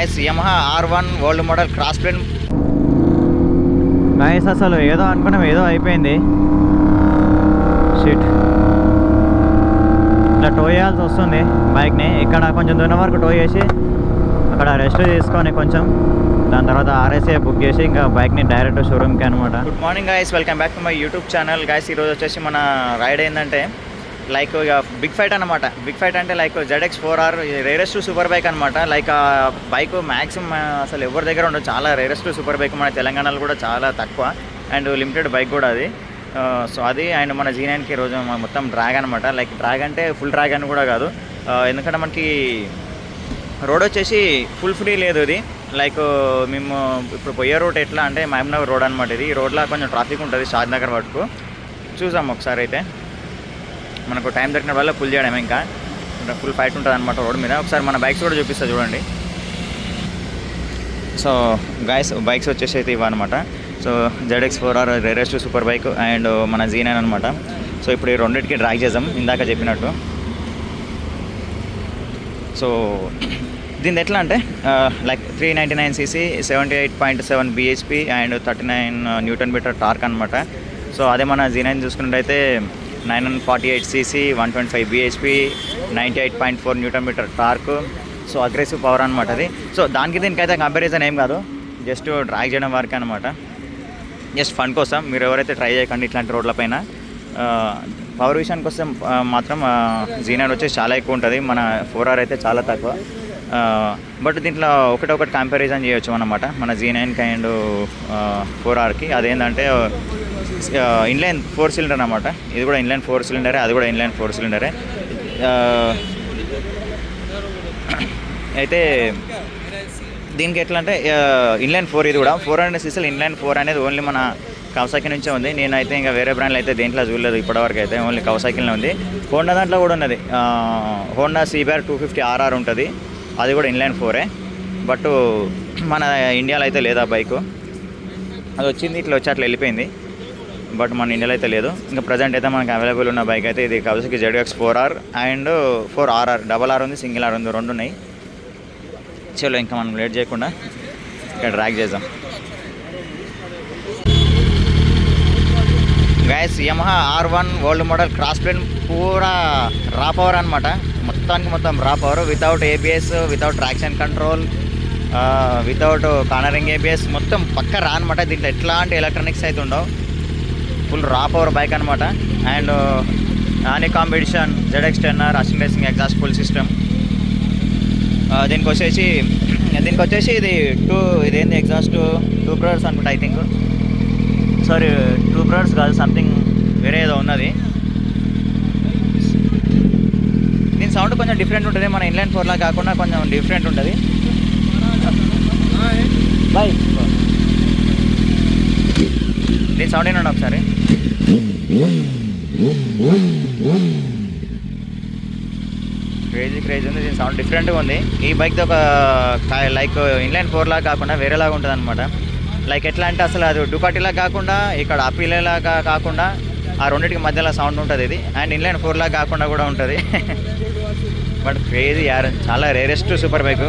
Guys Yamaha R1 old model cross plane. Guys అసలు ఏదో అనుకున్నాం, ఏదో అయిపోయింది. షిట్, ఇట్లా టో చేయాల్సి వస్తుంది బైక్ని. ఇక్కడ కొంచెం దూరం వరకు టో చేసి అక్కడ రెస్ట్ తీసుకొని కొంచెం దాని తర్వాత ఆర్ఎస్ఏ బుక్ చేసి ఇంకా బైక్ని డైరెక్ట్ షోరూమ్కి అనమాట. Good morning guys, welcome back to my YouTube channel. Guys ఈరోజు వచ్చేసి మన రైడ్ ఏంటంటే లైక్ ఇక బిగ్ ఫైట్ అనమాట. బిగ్ ఫైట్ అంటే like ZX4R rarest super bike అనమాట. లైక్ ఆ బైక్ మ్యాక్సిమం అసలు ఎవరి దగ్గర ఉండదు, చాలా రేరెస్ట్ సూపర్ బైక్. మన తెలంగాణలో కూడా చాలా తక్కువ అండ్ లిమిటెడ్ బైక్ కూడా అది. సో అది అండ్ మన G9కి రోజు మొత్తం డ్రాగ్ అనమాట. లైక్ డ్రాగ్ అంటే ఫుల్ డ్రాగ్ అని కూడా కాదు, ఎందుకంటే మనకి రోడ్ వచ్చేసి ఫుల్ ఫ్రీ లేదు ఇది. లైక్ మేము ఇప్పుడు పోయే రోడ్ ఎట్లా అంటే మహబూబ్నగర్ రోడ్ అనమాట. ఇది ఈ రోడ్లో కొంచెం ట్రాఫిక్ ఉంటుంది షాద్నగర్ వరకు. చూసాం ఒకసారి అయితే మనకు టైం దొరికిన వల్ల పుల్ చేయడం, ఇంకా ఫుల్ ఫైట్ ఉంటుంది అనమాట రోడ్ మీద. ఒకసారి మన బైక్స్ కూడా చూపిస్తా చూడండి. సో గాయస్ బైక్స్ వచ్చేసి అయితే ఇవన్నమాట. So ZX4R rarest super bike and మన G9 అనమాట. సో ఇప్పుడు ఈ రెండింటికి డ్రాగ్ చేద్దాం ఇందాక చెప్పినట్టు. సో దీని ఎట్లా అంటే like 399cc 78.7 bhp and 39 Nm torque అనమాట. సో అదే మన G9 చూసుకున్నట్టయితే 948cc 125 bhp 98.4 Nm torque. So aggressive power అనమాట అది. సో దీనికైతే కంపారిజన్ ఏం కాదు, జస్ట్ డ్రాగ్ చేయడం వరకు అనమాట. జస్ట్ ఫన్ కోసం మీరు ఎవరైతే ట్రై చేయకండి ఇట్లాంటి రోడ్లపైన. పవర్ విషయానికి వస్తే మాత్రం G9 వచ్చేసి చాలా ఎక్కువ ఉంటుంది, మన 4R అయితే చాలా తక్కువ. బట్ దీంట్లో ఒకటొకటి కంపారిజన్ చేయొచ్చు అన్నమాట మన G9కి అండ్ 4Rకి. అదేంటంటే ఇన్లైన్ 4 సిలిండర్ అనమాట. ఇది కూడా ఇన్లైన్ 4 సిలిండరే, అది కూడా ఇన్లైన్ 4 సిలిండరే. అయితే దీనికి ఎట్లా అంటే ఇన్లైన్ 4, ఇది కూడా 400cc ఇన్లైన్ 4 అనేది ఓన్లీ మన కవసాకి నుంచే ఉంది. నేనైతే ఇంకా వేరే బ్రాండ్లు అయితే దేంట్లో చూడలేదు ఇప్పటివరకు అయితే, ఓన్లీ కవసాకిలో ఉంది. హోండా దాంట్లో కూడా ఉన్నది, హోండా CBR 250RR ఉంటుంది, అది కూడా ఇన్లైన్ 4ఏ. బట్ మన ఇండియాలో అయితే లేదా బైకు. అది వచ్చింది ఇట్లా వచ్చి అట్లా వెళ్ళిపోయింది, బట్ మన ఇండియాలో అయితే లేదు. ఇంకా ప్రజెంట్ అయితే మనకు అవైలబుల్ ఉన్న బైక్ అయితే ఇది Kawasaki ZX4R and 4RR. RR ఉంది, సింగిల్ R ఉంది, రెండు ఉన్నాయి. చలో ఇంకా మనం లేట్ చేయకుండా ఇక్కడ డ్రాగ్ చేద్దాం. Guys Yamaha R1 old model cross plane పూరా రా పవర్ అనమాట. మొత్తానికి మొత్తం raw power, without ABS, without traction control, without cornering ABS, మొత్తం పక్క రా అనమాట. దీంట్లో ఎట్లాంటి ఎలక్ట్రానిక్స్ అయితే ఉండవు, ఫుల్ రా పవర్ బైక్ అనమాట. And Nani competition ZX10R Asin racing exhaust full system. దీనికి వచ్చేసి ఇది ఇదేంది ఎగ్జాస్ట్ 2 బ్రదర్స్ అనుకుంటా, ఐ థింక్. సారీ 2 బ్రదర్స్ కాదు, సంథింగ్ వేరే ఏదో ఉన్నది. దీని సౌండ్ కొంచెం డిఫరెంట్ ఉంటుంది, మన ఇన్లైన్ 4లా కాకుండా కొంచెం డిఫరెంట్ ఉంటుంది. బాయ్ దీని సౌండ్ ఏంటండి ఒకసారి. క్రేజీ ఉంది, దీని సౌండ్ డిఫరెంట్గా ఉంది. ఈ బైక్ది ఒక లైక్ ఇన్లైన్ 4లా కాకుండా వేరేలాగా ఉంటుంది అనమాట. లైక్ ఎట్లా అంటే అసలు అది డుకాటిలా కాకుండా ఇక్కడ అపీలేలాగా కాకుండా ఆ రెండింటికి మధ్యలో సౌండ్ ఉంటుంది ఇది. అండ్ ఇన్లైన్ 4లా కాకుండా కూడా ఉంటుంది. బట్ క్రేజీ యార్, చాలా రేరెస్ట్ సూపర్ బైక్.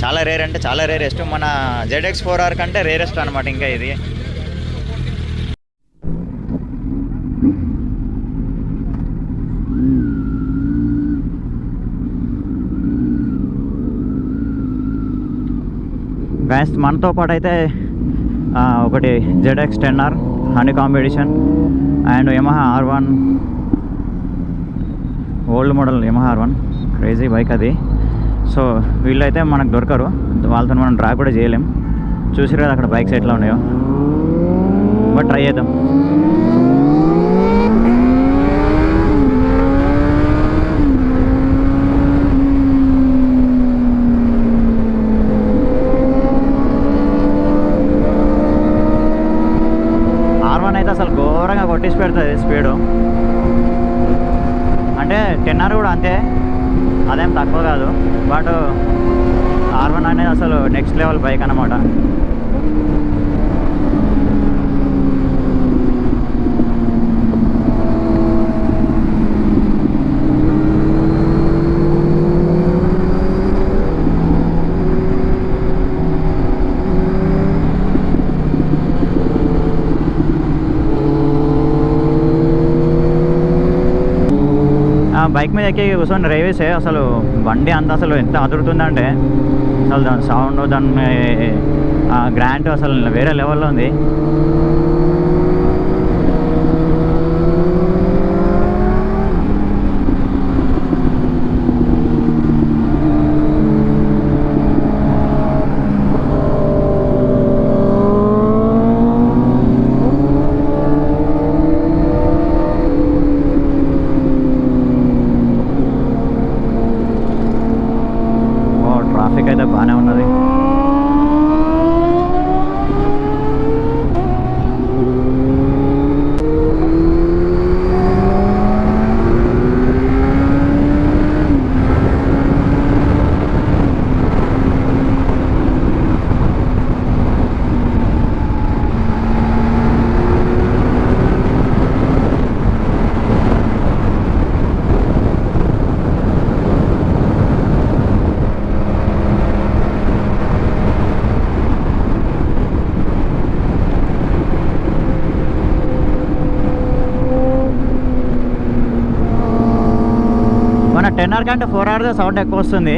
చాలా రేర్ అంటే చాలా రేరెస్ట్, మన ZX4R కంటే రేరెస్ట్ అనమాట ఇంకా ఇది. గాయస్ మనతో పాటు అయితే ఒకటి ZX10R honey competition and Yamaha R1 old model Yamaha R1 crazy bike అది. సో వీళ్ళైతే మనకు దొరకరు, వాళ్ళతో మనం డ్రైవ్ కూడా చేయలేం. చూసారు కదా అక్కడ బైక్స్ ఎట్లా ఉన్నాయో, బట్ ట్రై చేద్దాం. అయితే అసలు ఘోరంగా కొట్టేసి పెడుతుంది స్పీడు. అంటే 10R కూడా అంతే, అదేం తక్కువ కాదు. బట్ R1 అనేది అసలు నెక్స్ట్ లెవెల్ బైక్ అన్నమాట. బైక్ మీద ఎక్కి కూర్చొని రేవేసే అసలు బండి అంత అసలు ఎంత అదురుతుందంటే అసలు దాని సౌండ్ దాని గ్రాంట్ అసలు వేరే లెవెల్లో ఉంది. ట్రాఫిక్ అయితే బాగానే ఉన్నది. మన 10R కంటే 4R సౌండ్ ఎక్కువ వస్తుంది.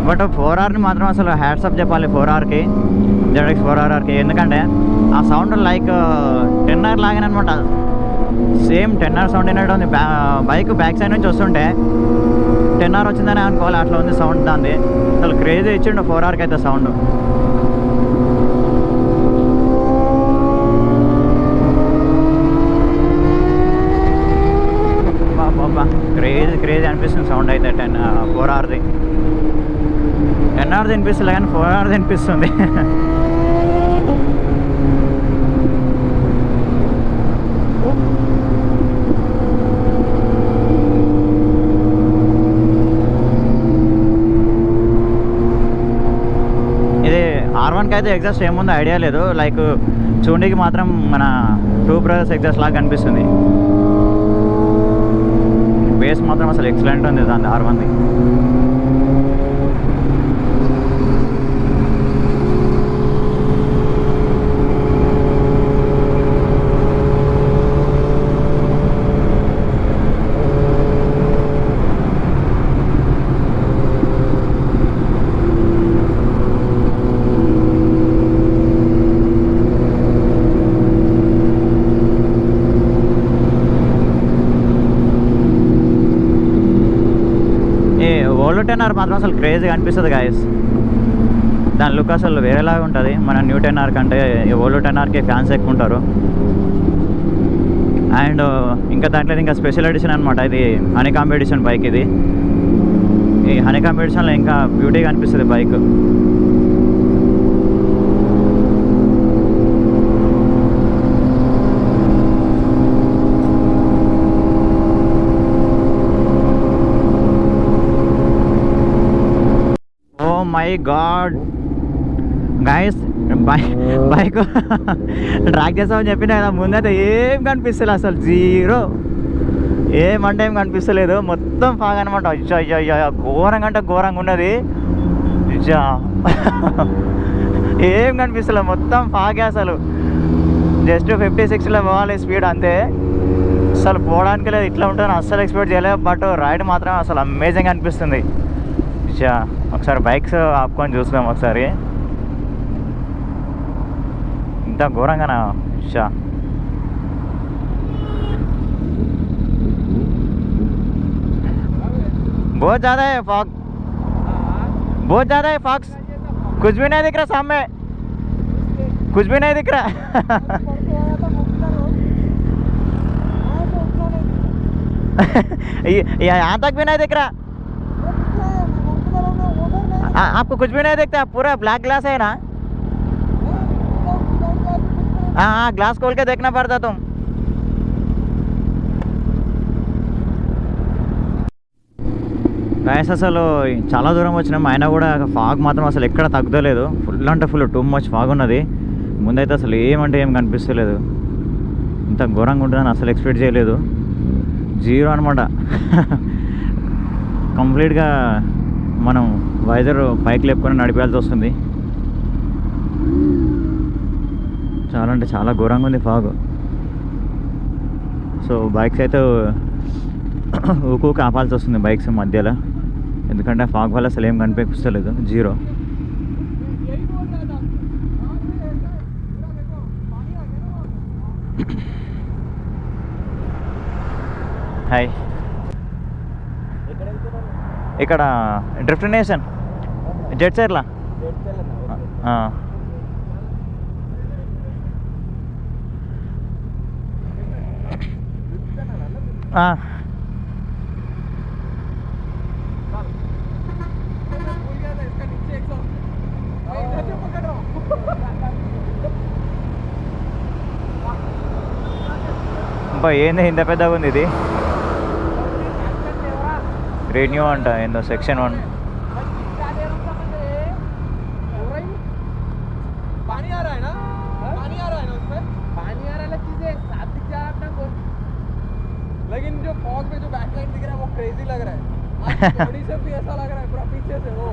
బట్ 4Rని మాత్రం అసలు హ్యాట్సప్ చెప్పాలి 4Rకి, ZX 4RRకి. ఎందుకంటే ఆ సౌండ్ లైక్ 10R లాగానే అనమాట. సేమ్ 10R సౌండ్ అయినట్టు ఉంది. బైక్ బ్యాక్ సైడ్ నుంచి వస్తుంటే 10R వచ్చిందని అనుకోవాలి, అట్లా ఉంది సౌండ్ దాన్ని. అసలు క్రేజీ ఇచ్చిండు 4Rకి అయితే సౌండ్. క్రేజీ అనిపిస్తుంది సౌండ్ అయితే 4Rది. 10Rది అనిపిస్తుంది కానీ 4Rది అనిపిస్తుంది. ఇది R1కి అయితే ఎగ్జాస్ట్ ఏముందో ఐడియా లేదు. లైక్ చూడడానికి మాత్రం మన టూ బ్రదర్స్ ఎగ్జాస్ట్ లాగా కనిపిస్తుంది. బేస్ మాత్రం అసలు ఎక్సలెంట్ ఉంది దాని R1ది. ఓల్డ్ 10R మాత్రం అసలు క్రేజీగా అనిపిస్తుంది గాయస్. దాని లుక్ అసలు వేరేలాగా ఉంటుంది. మన న్యూ 10R కంటే ఓల్డ్ 10Rకి ఫ్యాన్స్ ఎక్కువ ఉంటారు. అండ్ ఇంకా దాంట్లో ఇంకా స్పెషల్ ఎడిషన్ అనమాట ఇది, హనీ కాంపిటీషన్ బైక్ ఇది. ఈ హనీ కాంపిటీషన్లో ఇంకా బ్యూటీగా అనిపిస్తుంది bike. My God guys, bike track చేస్తామని చెప్పిన కదా ముందైతే ఏం కనిపిస్తలేదు అసలు, జీరో. ఏమంటే ఏం కనిపిస్తలేదు, మొత్తం ఫాగ్ అనమాట. అయ్యో అయ్యో అయ్యో, ఘోరంగా అంటే ఘోరంగా ఉన్నది. అయ్యా ఏం కనిపిస్తలేదు, మొత్తం ఫాగే అసలు. జస్ట్ 50-60లో పోవాలి స్పీడ్ అంతే. అసలు పోవడానికి లేదు, ఇట్లా ఉంటుందని అస్సలు ఎక్స్పెక్ట్ చేయలేదు. బట్ రైడ్ మాత్రం అసలు అమేజింగ్ అనిపిస్తుంది. ఒకసారి బైక్స్ ఆపుకొని చూస్తున్నాం ఒకసారి. ఇంత ఘోరంగానా? बहुत ज़्यादा है फॉग, बहुत ज़्यादा है फॉक्स. कुछ भी नहीं दिख रहा सामने, कुछ भी नहीं दिख रहा. यहाँ तक भी नहीं दिख रहा. आपको कुछ भी नहीं दिखता, पूरा ब्लैक ग्लास है ना? हाँ हाँ, ग्लास खोल के देखना पड़ता तुम. గాయస్ అసలు చాలా దూరం వచ్చినాం, అయినా కూడా ఫాగ్ మాత్రం అసలు ఎక్కడ తగ్గలేదు. ఫుల్ అంటే ఫుల్ టూ మచ్ ఫాగ్ ఉన్నది. ముందైతే అసలు ఏమంటే ఏం కనిపిస్తలేదు. ఇంత ఘోరంగా ఉంటుందని అసలు ఎక్స్పెక్ట్ చేయలేదు. జీరో అనమాట. కంప్లీట్గా మనం వైజర్ పైకి లేపుకొని నడిపేయాల్సి వస్తుంది. చాలా అంటే చాలా ఘోరంగా ఉంది ఫాగ్. సో బైక్స్ అయితే ఊకు ఆపాల్సి వస్తుంది బైక్స్ మధ్యలో, ఎందుకంటే ఫాగ్ వల్ల అసలు ఏం కనిపిస్తలేదు, జీరో. హాయ్, ఇక్కడ డ్రిఫ్ట్ నేషన్ జెట్ సైర్లా. ఏంది ఇంత పెద్దగా ఉంది ఇది? రెన్యూ అంట ఏందో సెక్షన్ 1. लेकिन जो फॉग में जो बैकलाइट दिख रहा है वो क्रेजी लग रहा है. बॉडी से भी ऐसा लग रहा है पूरा पीछे से वो.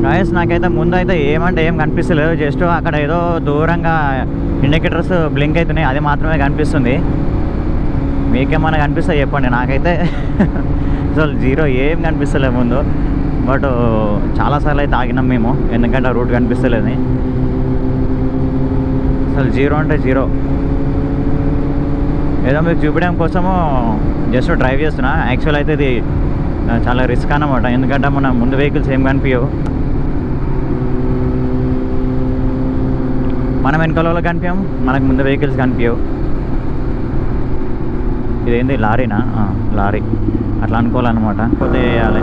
గాయస్ నాకైతే ముందు అయితే ఏమంటే ఏం కనిపిస్తలేదు, జస్ట్ అక్కడ ఏదో దూరంగా ఇండికేటర్స్ బ్లింక్ అవుతున్నాయి, అది మాత్రమే కనిపిస్తుంది. మీకేమన్నా కనిపిస్తాయి చెప్పండి, నాకైతే అసలు జీరో ఏం కనిపిస్తలేదు ముందు. బట్ చాలాసార్లు అయితే ఆగినాం మేము, ఎందుకంటే ఆ రూట్ కనిపిస్తలేదు. అసలు జీరో అంటే జీరో. ఏదో మీకు చూపించడం కోసము జస్ట్ డ్రైవ్ చేస్తున్నా. యాక్చువల్ అయితే ఇది చాలా రిస్క్ అన్నమాట, ఎందుకంటే మన ముందు వెహికల్స్ ఏం కనిపించవు, మనం వెనకాల కనిపించాము, మనకు ముందు వెహికల్స్ కనిపించవు. ఇదేంటి లారీనా? లారీ అట్లా అనుకోవాలన్నమాట, పోతే వేయాలి.